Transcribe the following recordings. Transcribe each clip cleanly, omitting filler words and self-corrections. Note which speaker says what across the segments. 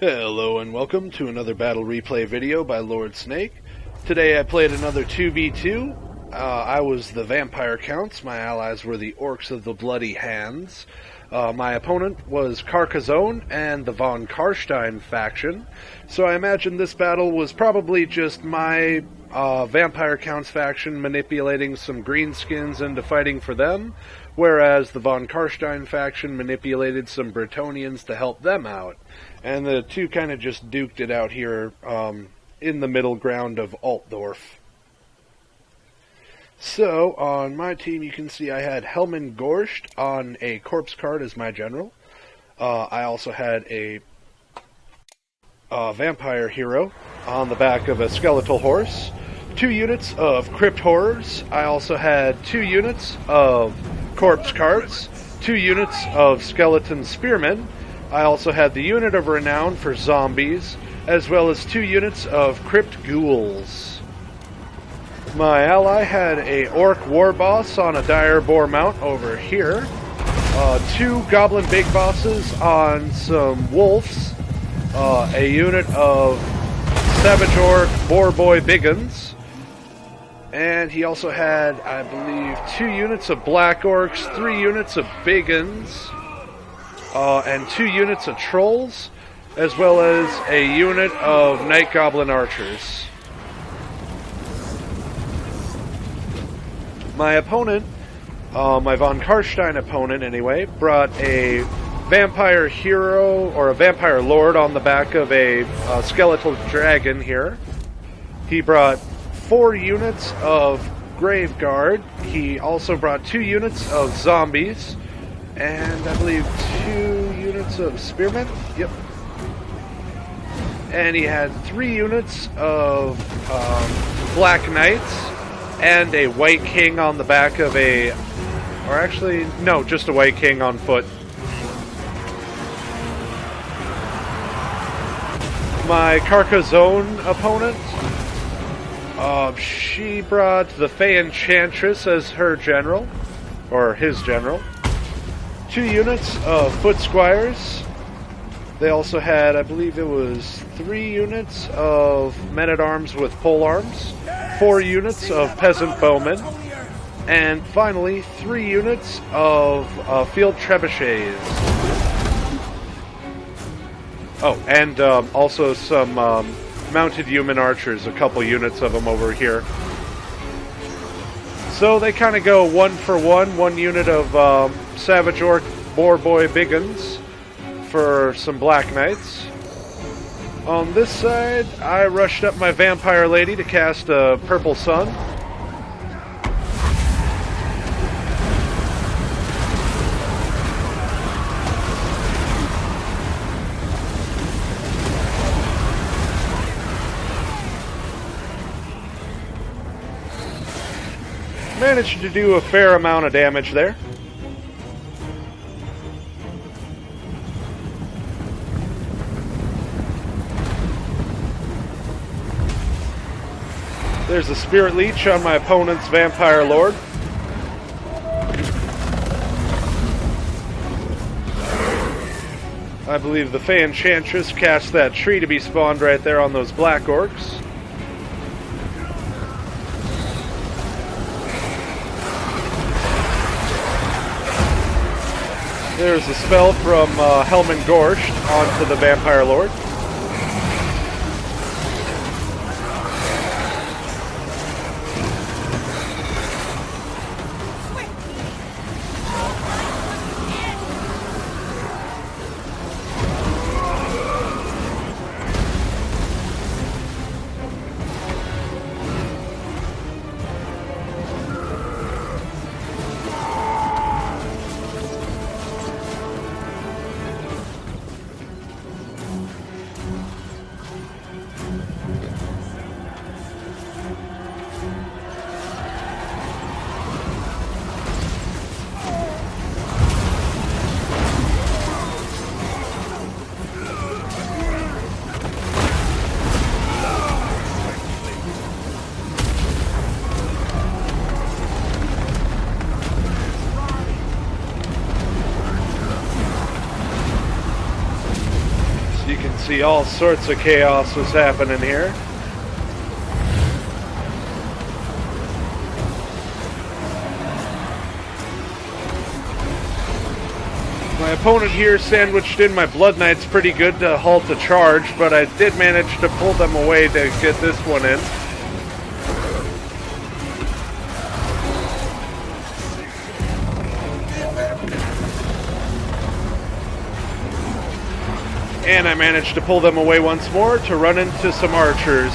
Speaker 1: Hello and welcome to another battle replay video by Lord Snake. Today I played another 2v2. I was the Vampire Counts, my allies were the Orcs of the Bloody Hands. My opponent was Carcassonne and the von Carstein faction, so I imagine this battle was probably just my Vampire Counts faction manipulating some greenskins into fighting for them, whereas the von Carstein faction manipulated some Bretonnians to help them out. And the two kind of just duked it out here in the middle ground of Altdorf. So, on my team you can see I had Helman Ghorst on a corpse card as my general. I also had a vampire hero on the back of a skeletal horse. 2 units of crypt horrors. I also had 2 units of corpse cards. 2 units of skeleton spearmen. I also had the unit of renown for zombies, as well as 2 units of crypt ghouls. My ally had a orc war boss on a dire boar mount over here, 2 goblin big bosses on some wolves, a unit of savage orc boar boy biggins, and he also had, I believe, 2 units of black orcs, 3 units of biggins, and 2 units of trolls, as well as a unit of night goblin archers. My opponent, my von Carstein opponent anyway, brought a vampire hero, or a vampire lord on the back of a skeletal dragon here. He brought 4 units of grave guard. He also brought 2 units of zombies, and I believe 2 units of spearmen. Yep. And he had 3 units of black knights and a white king on the back of a, or actually, no, just a white king on foot. My Carcassonne opponent, she brought the Fey Enchantress as her general, or his general. 2 units of foot squires. They also had, I believe it was 3 units of men-at-arms with polearms, 4 units of peasant bowmen, and finally 3 units of field trebuchets. Oh, and also some mounted human archers, a couple units of them over here. So they kind of go 1 for 1 unit of savage orc boar boy biggins for some black knights. On this side, I rushed up my vampire lady to cast a purple sun. Managed to do a fair amount of damage there. There's a Spirit Leech on my opponent's Vampire Lord. I believe the Fey Enchantress cast that tree to be spawned right there on those black orcs. There's a spell from Helman Ghorst onto the Vampire Lord. So you can see all sorts of chaos was happening here. My opponent here sandwiched in my Blood Knights pretty good to halt the charge, but I did manage to pull them away to get this one in. And I managed to pull them away once more to run into some archers.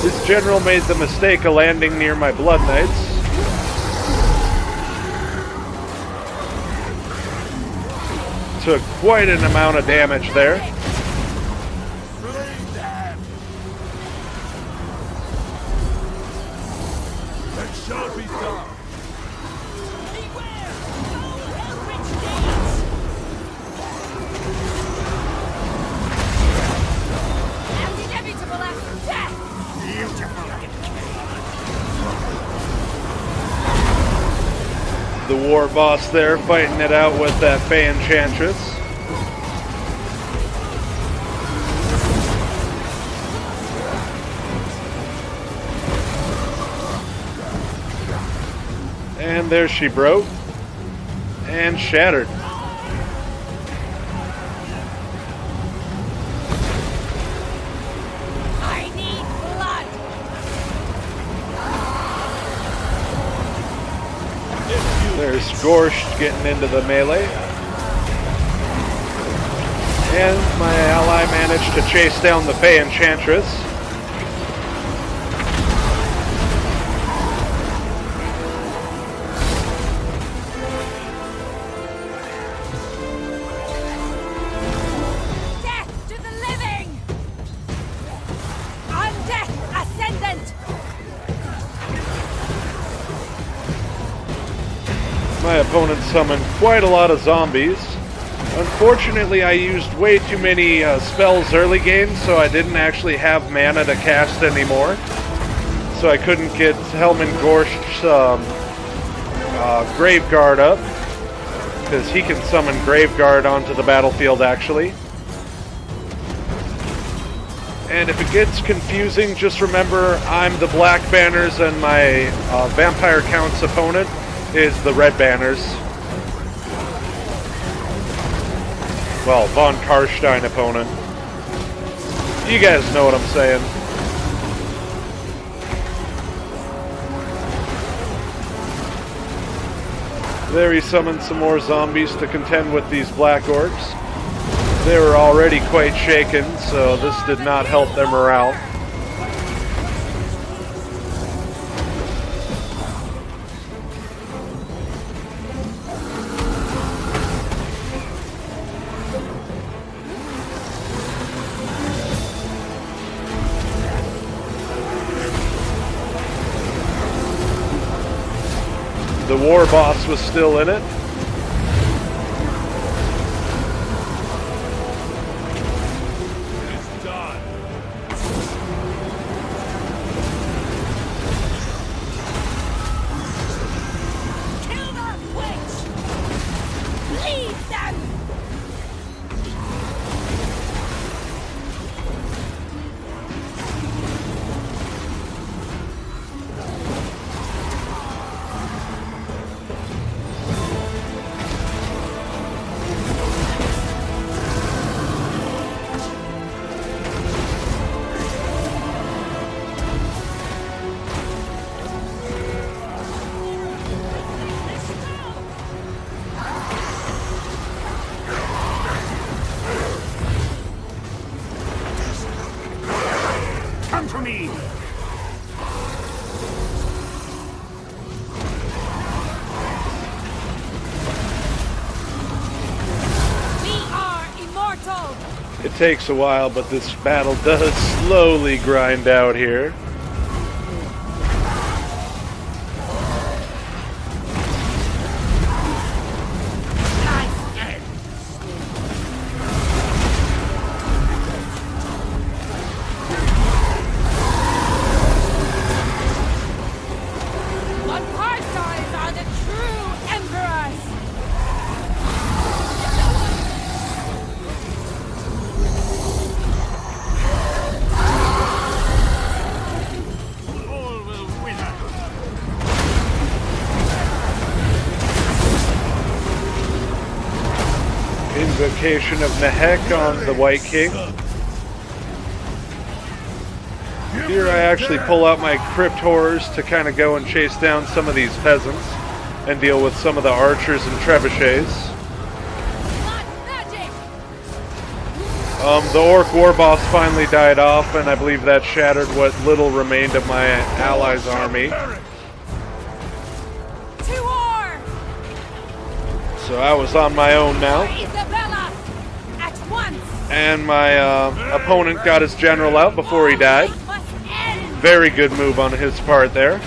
Speaker 1: This general made the mistake of landing near my Blood Knights. Took quite an amount of damage there. The war boss there fighting it out with that Fey Enchantress. And there she broke and shattered. There's Ghorst getting into the melee. And my ally managed to chase down the Fey Enchantress.
Speaker 2: Death to the living! Undeath Ascendant!
Speaker 1: My opponent summoned quite a lot of zombies. Unfortunately, I used way too many spells early game, so I didn't actually have mana to cast anymore. So I couldn't get Helman Ghorst's Graveguard up, because he can summon Graveguard onto the battlefield actually. And if it gets confusing, just remember I'm the Black Banners and my Vampire Count's opponent is the Red Banners. Well, Von Carstein opponent. You guys know what I'm saying. There he summoned some more zombies to contend with these Black Orcs. They were already quite shaken, so this did not help their morale. The war boss was still in it.
Speaker 3: It's done.
Speaker 2: Kill that witch! Leave them!
Speaker 1: It takes a while, but this battle does slowly grind out here. Invocation of Nehek on the White King. Here I actually pull out my crypt horrors to kind of go and chase down some of these peasants and deal with some of the archers and trebuchets. The orc war boss finally died off, and I believe that shattered what little remained of my allies' army. So I was on my own now. And my opponent got his general out before he died. Very good move on his part there.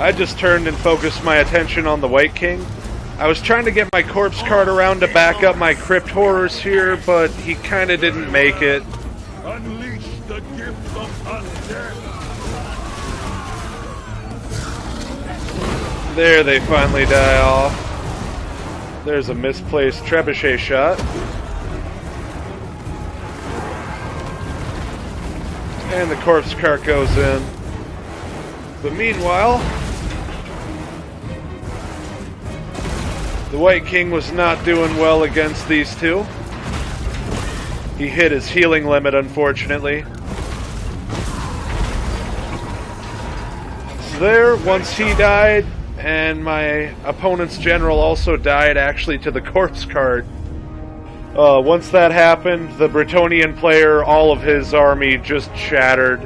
Speaker 1: I just turned and focused my attention on the White King. I was trying to get my corpse cart around to back up my crypt horrors here, but he kind of didn't make it.
Speaker 3: Unleash the gift of undead.
Speaker 1: There they finally die off. There's a misplaced trebuchet shot. And the corpse cart goes in. But meanwhile, the White King was not doing well against these two. He hit his healing limit, unfortunately. So there, once he died, and my opponent's general also died actually to the corpse cart. Once that happened, the Bretonnian player, all of his army just shattered.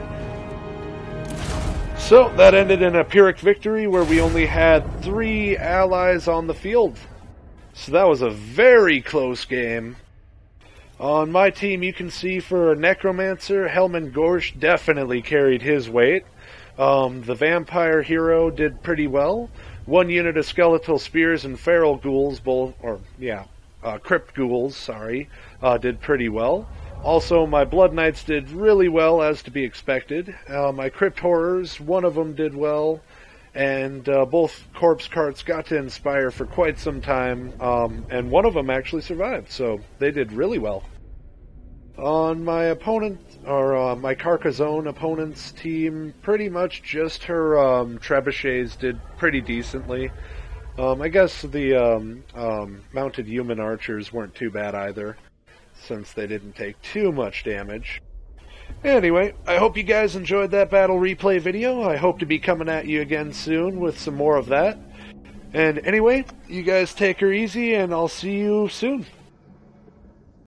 Speaker 1: So that ended in a Pyrrhic victory where we only had 3 allies on the field. So that was a very close game. On my team, you can see for a Necromancer, Helman Ghorst definitely carried his weight. The Vampire Hero did pretty well. 1 unit of Skeletal Spears and Feral Ghouls, Crypt Ghouls, did pretty well. Also, my Blood Knights did really well, as to be expected. My Crypt Horrors, one of them did well. And both corpse carts got to inspire for quite some time, and one of them actually survived, so they did really well. On my opponent, or my Carcassonne opponent's team, pretty much just her trebuchets did pretty decently. I guess the mounted human archers weren't too bad either, since they didn't take too much damage. Anyway, I hope you guys enjoyed that battle replay video. I hope to be coming at you again soon with some more of that. And anyway, you guys take her easy, and I'll see you soon.